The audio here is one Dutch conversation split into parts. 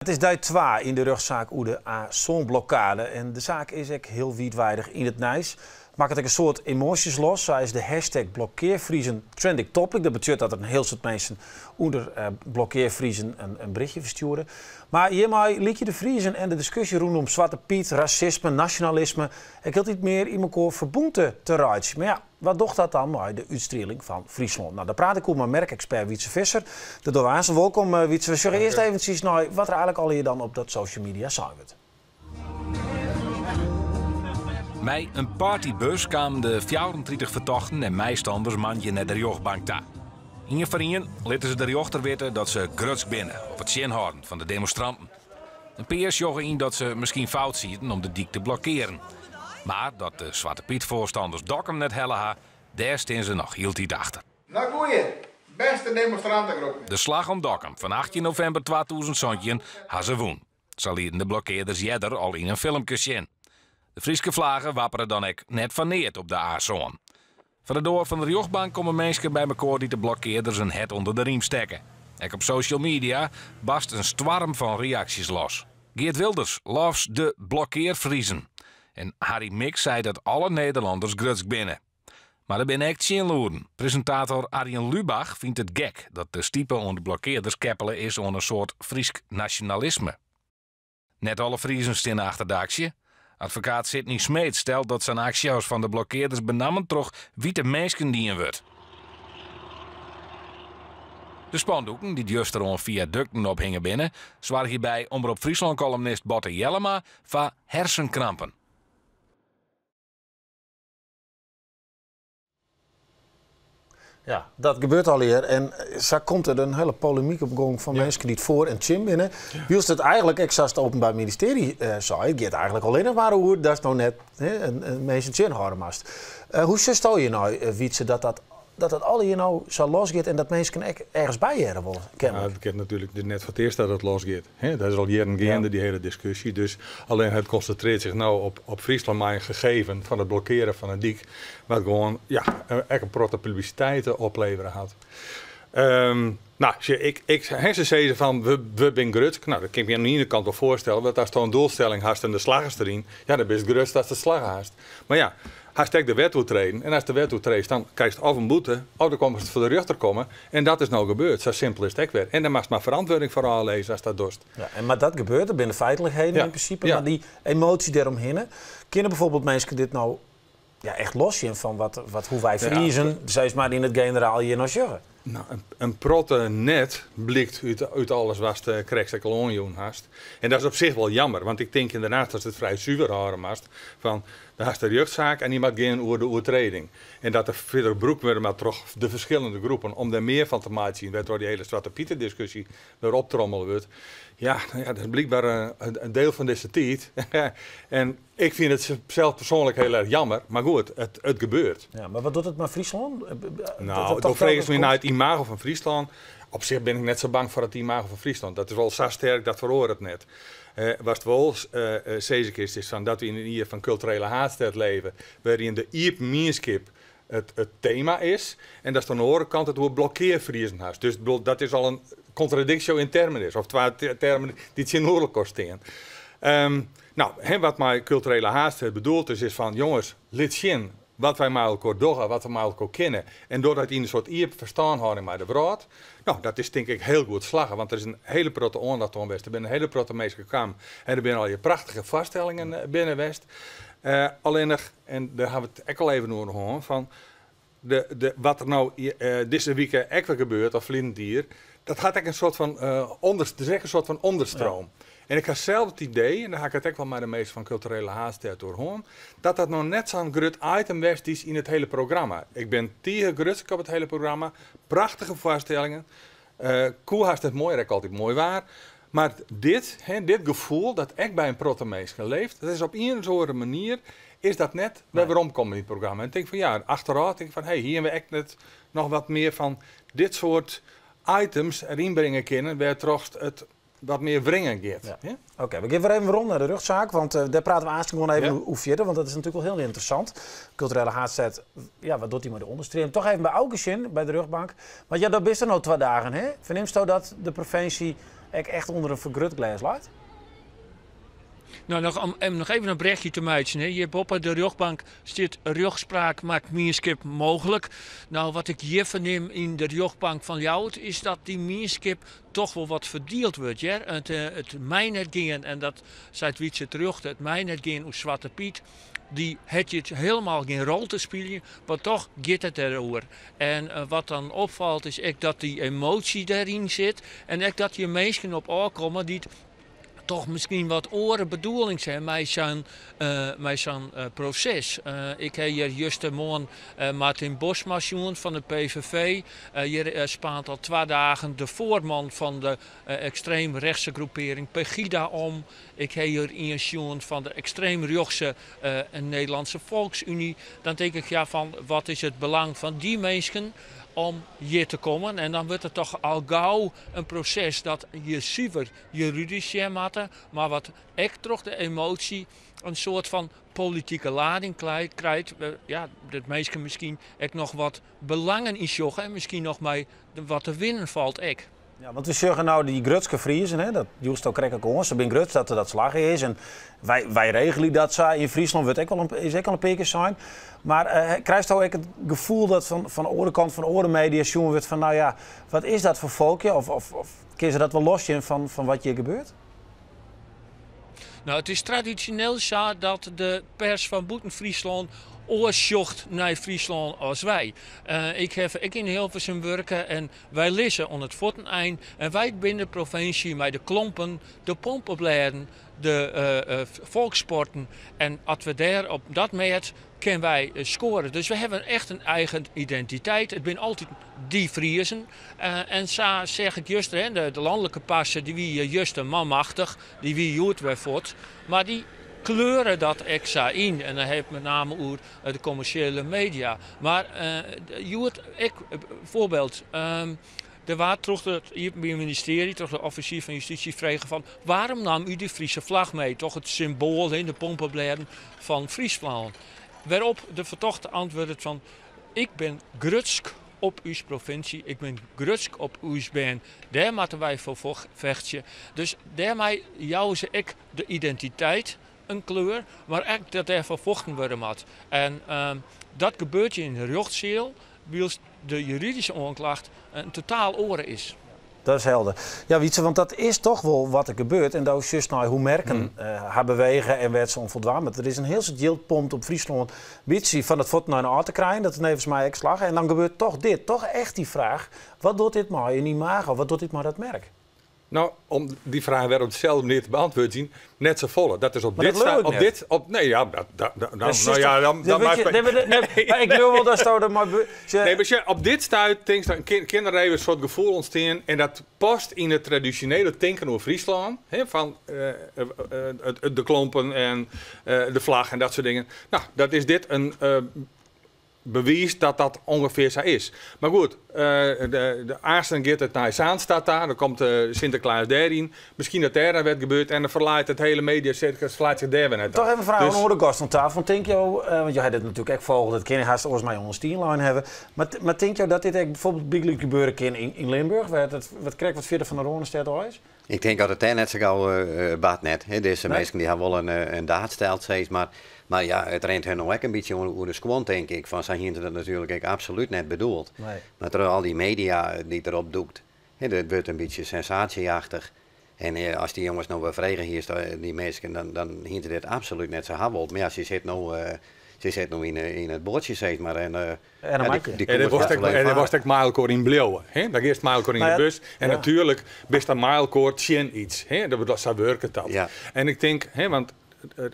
Het is dag 2 in de rechtszaak over de A-zo'n-blokkade en de zaak is ook heel wijdwijdig in het nieuws. Maakt het een soort emoties los. Zo is de hashtag blokkeervriezen trending topic. Dat betekent dat er een heel soort mensen onder blokkeervriezen een berichtje versturen. Maar hiermee liet je de vriezen en de discussie rondom Zwarte Piet, racisme, nationalisme. Ik had niet meer in elkaar verbonden te rijden. Maar ja, wat doet dat dan met de uitstraling van Friesland? Nou, daar praat ik over met merkexpert Wietse Visser. De Doorwaanse welkom Wietse. We zeggen eerst eventjes naar wat er eigenlijk al hier dan op dat social media zijn wordt. Met een partybus kwamen de 34 vertochten en meistanders mandje naar de rechtbank daar. In je vrienden lieten ze de rechter weten dat ze grutsk binnen op het houden van de demonstranten. Een PS joegen in dat ze misschien fout zitten om de dik te blokkeren. Maar dat de Zwarte Piet voorstanders Dokkum net helle ha, daar staan ze nog heel tijd achter. Nou goeie, beste demonstrantengroep. De slag om Dokkum van 18 november 2017 had ze woen. Ze lieten de blokkeerders jeder al in een filmpje zien. De Frieske vlaggen wapperen dan ook net van neer op de A-zoon. Van de door van de rechtbank komen mensen bij elkaar die de blokkeerders een het onder de riem stekken. Ook op social media barst een storm van reacties los. Geert Wilders loves de blokkeervriezen. En Harry Mix zei dat alle Nederlanders grutsk binnen. Maar er ben echt chinloeren. Presentator Arjen Lubach vindt het gek dat de stiepe onder de blokkeerders keppelen is onder een soort Friesk nationalisme. Net alle Friesen staan achter de actie. Advocaat Sidney Smeet stelt dat zijn acties van de blokkeerders benammen toch witte mensen dienen wordt. De spandoeken die juist er via ducten ophingen binnen, zwaar hierbij Omroep Friesland-columnist Botte Jellema van hersenkrampen. Ja, dat gebeurt al hier. En zo komt er een hele polemiek op gang van mensen die het voor en Chim binnen. Wie is het eigenlijk, ik zoals het Openbaar Ministerie zei, het gaat eigenlijk alleen maar hoe dat is nou net een mensen Chin houden mast. Hoe stel je nou, Wietse, dat het al hier nou zo losgaat en dat mensen ergens bijjaren willen? Ja, het gaat natuurlijk net voor het eerst dat het losgaat. Dat is al jaren gaande, die hele discussie. Dus alleen het concentreert zich nou op Friesland, maar een gegeven van het blokkeren van een dik, wat gewoon echt een protte publiciteit opleveren had. Nou, ze zeggen van we zijn grutsk. Nou, dat kan ik me aan de ene kant wel voorstellen. Want als je een doelstelling hast en de slagers erin, ja, dan ben je grutsk als de slag hast. Maar ja, als je de wet toetreden en als de wet toetreedt, dan krijg je of een boete, of dan komen ze voor de rechter komen. En dat is nou gebeurd. Zo simpel is het weer. En dan mag je maar verantwoording voor aanlezen als dat dorst. Ja, maar dat gebeurt, er binnen feitelijkheden in principe. Ja. Maar die emotie daaromheen, kunnen bijvoorbeeld mensen dit nou echt loszien van hoe wij vriezen, zeg maar in het generaal hier nog zeggen? Nou, een protte net blikt uit alles wat de krijgsecoloniën hast. En dat is op zich wel jammer, want ik denk inderdaad dat het vrij zuiver houden mast. Van, dan hast de rechtszaak en die mag gaan over de overtreding. En dat er verder broek worden met toch de verschillende groepen om er meer van te maken zien. Waardoor die hele Zwarte Pieten discussie weer optrommelen wordt. Ja, dat is blijkbaar een deel van deze tijd. En ik vind het zelf persoonlijk heel erg jammer, maar goed, het gebeurt. Ja, maar wat doet het met Friesland? Nou, dan vrees me naar het imago van Friesland. Op zich ben ik net zo bang voor het imago van Friesland. Dat is wel zo sterk, dat verhoor het net. Wat het wel zeker is van dat we in een hier van culturele haatstad leven, waarin de Iep-Mierskip het thema is. En dat is aan de andere kant het woord blokkeervriezen has. Dus dat is al een contradictio in termen is. Of twee termen die het in oorlog kosten. Nou, wat mijn culturele haatstad bedoelt is van jongens, laat zien wat wij met elkaar doen, wat we met elkaar kennen. En doordat in een soort Iep verstaan houden met de brood. Nou, dat is denk ik heel goed slagen, want er is een hele protte aandacht aan geweest. Er zijn een hele protte mensen gekomen en er zijn al je prachtige vaststellingen binnen West. Alleen nog, en daar hebben we het ook al even over gehad, van wat er nou deze week ook weer gebeurt, of hier, dat gaat ook een soort van onderstroom. Ja. En ik heb zelf het idee, en daar ga ik het ook wel met de meeste van culturele haatstad doorheen, dat dat nog net zo'n grut item west is in het hele programma. Ik ben tegen grutsk op het hele programma, prachtige voorstellingen. Koe haast het mooi, dat is altijd mooi waar. Maar dit gevoel dat echt bij een protte mens leeft, dat is op een of andere manier, is dat net waar we omkomen in het programma. En ik denk van ja, achteruit denk ik van hier hebben we echt net nog wat meer van dit soort items erin brengen kunnen, waar toch het wat meer wringen gaat. Ja. Oké, we geven weer even rond naar de rechtszaak, want daar praten we aanstaan gewoon even hoe verder, want dat is natuurlijk wel heel interessant. Culturele haatstad, ja, wat doet hij met de onderstream? Toch even bij Augustin, bij de rechtbank. Want ja, dat is er nou 2 dagen, hè? Verneemt u dat de provincie echt onder een vergrut glas laat? Nou, nog even een berichtje te maken. Je hebt op de rechtbank staat rechtspraak maakt meerskip mogelijk. Nou, wat ik hier verneem in de rechtbank van jou is dat die meerskip toch wel wat verdeeld wordt. Ja? Het mijnetgeen, en dat zei Wietse terug, het mijnetgeen uit Zwarte Piet. Die heeft je helemaal geen rol te spelen, maar toch gaat het erover. En wat dan opvalt is echt dat die emotie daarin zit. En echt dat je mensen op aankomen die toch misschien wat oren bedoeling zijn met zo'n proces. Ik heb hier juist de man Martin Bosma van de PVV. Hier spaant al 2 dagen de voorman van de extreemrechtse groepering Pegida om. Ik heb hier een van de extreemrechtse Nederlandse Volksunie. Dan denk ik ja van wat is het belang van die mensen om hier te komen. En dan wordt het toch al gauw een proces dat je zuiver juridisch moet, maar wat echt toch de emotie een soort van politieke lading krijgt. Ja, dat mensen misschien echt nog wat belangen in joggen en misschien nog maar wat te winnen valt echt. Ja, want we zeggen nou die Grutske Friesen, hè, dat juist ook krijg ik ons, dat ben Gruts dat er dat slag is. En wij regelen dat zo. In Friesland wordt is ook al een peker zijn. Maar krijg je ook het gevoel dat van de andere kant van de andere media jongen wordt van nou ja, wat is dat voor volkje? Of kun je dat wel losje van wat hier gebeurt? Nou, het is traditioneel zo dat de pers van Boeten-Friesland oorzocht naar Friesland als wij. Ik in Hilversum werken en wij lezen aan het Forteneind. En wij binnen de provincie met de klompen, de pompopleiden, de volkssporten. En als we daar op dat meet, kunnen wij scoren. Dus we hebben echt een eigen identiteit. Het zijn altijd die Friesen. En zo zeg ik juist, de landelijke passen, die wie juist manmachtig, die wie joert weer voort. Maar die kleuren dat extra in. En dan heeft met name over de commerciële media. Maar voorbeeld. Er was toch het ministerie, toch de officier van Justitie vregen van waarom nam u die Friese vlag mee? Toch het symbool in de pompenbladen van Friesland. Waarop de vertochte antwoordde van ik ben Grutsk op uw provincie, ik ben Grutsk op uw been. Daar moeten wij voor vechten. Dus daarmee jouwen ze ik de identiteit, een kleur, maar echt dat er vervochten worden moet. En dat gebeurt in de rechtszaal, whilst de juridische aanklacht een totaal oren is. Dat is helder. Ja, Wietse, want dat is toch wel wat er gebeurt. En dat is juist nou hoe merken haar bewegen en werd ze onvoldaan. Maar er is een heel soort jildpompt op Friesland. Wietse van het voet naar een te krijgen, dat is nevens mij ik slag. En dan gebeurt toch dit. Toch echt die vraag, wat doet dit maar in die imago? Wat doet dit maar dat merk? Nou, om die vraag weer op dezelfde manier te beantwoorden zien, net zo volle. Dat is op maar dit staat. Nee, ja, ik wil wel dat stout maar. Nee, maar op dit stuit denk dat kinderen even een soort gevoel ontstaan en dat past in het traditionele denken over Friesland, van de klompen en de vlag en dat soort dingen. Nou, dat is dit een bewijs dat dat ongeveer zo is. Maar goed, de Aasten gaat het naar Zaanstad daar, dan komt Sinterklaas daarin. Misschien dat daar werd gebeurd en dan verlaat het hele mediacircus verlaat zich daar weer net. Toch even een vraag aan de gast aan tafel. Denk je, want je had het natuurlijk echt volgen, dat kinderen haast volgens mij onder Stienlijn hebben. Maar denk je dat dit bijvoorbeeld bigelijk gebeuren kan in Limburg, wat krijgt wat verder van de Ronenstad is? Ik denk dat het daar net zo gauw bad net. Deze mensen die hebben wel een daad stelt steeds, maar ja, het rent hun nog ook een beetje over de squant, denk ik. Van zijn hier dat natuurlijk absoluut net bedoeld. Nee. Maar door al die media die erop doekt, dat wordt een beetje sensatieachtig. En als die jongens nou weer vregen hier, die mensen, dan hint dit absoluut net zo habeld. Maar ja, ze zit nou in het bordje steeds maar. En er was ook Maalkoor in Blauwe. Daar is Maalkoor in de bus. En natuurlijk best dat Maalkoor tjen iets. Dat zou werken dat. Ja. En ik denk, want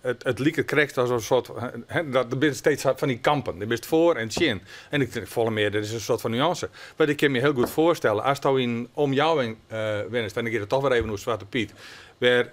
het lieke krijgt als een soort, dat er bent steeds van die kampen. Er bent voor en tjen. En ik denk, volle meer, dat is een soort van nuance. Maar ik kan me heel goed voorstellen, als het in om jou in wenst, en ik geef het toch weer even over Zwarte Piet, waar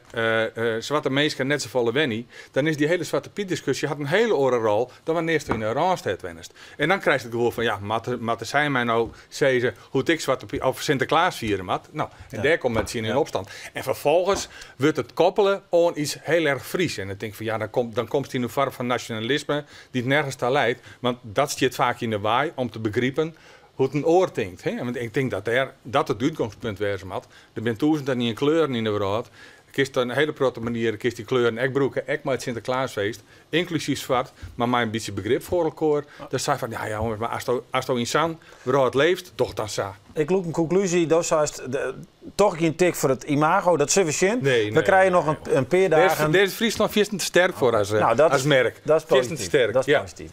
zwarte mensen net zo volle wennie, dan is die hele Zwarte Piet discussie had een hele oren rol dan wanneer je in een Randstad wenst. En dan krijg je het gevoel van, ja, matte zijn mij nou zeggen hoe ik Zwarte Piet of Sinterklaas vieren mat. Nou, en daar komt met zien in opstand. En vervolgens wordt het koppelen aan iets heel erg Fries. En ik denk van, ja, dan komt die vorm van nationalisme die het nergens naar leidt. Want dat zit vaak in de waai om te begrijpen hoe het een oor denkt. Hè? Want ik denk dat het uitgangspunt wezen had. Er zijn duizenden niet in kleuren in de wereld. Kist een hele grote manier, kist die kleuren ek broeken, ek met het Sinterklaasfeest, inclusief zwart, maar mij een beetje begrip voor elkaar. Dus zei van, ja jongens, maar als je in zo'n wereld leeft, toch dan zo. Ik loop een conclusie, dat is toch geen tik voor het imago, dat is sufficiënt. We krijgen nog een paar dagen. Deze Friesland is te sterk voor als merk. Dat is positief. sterk. Dat is positief.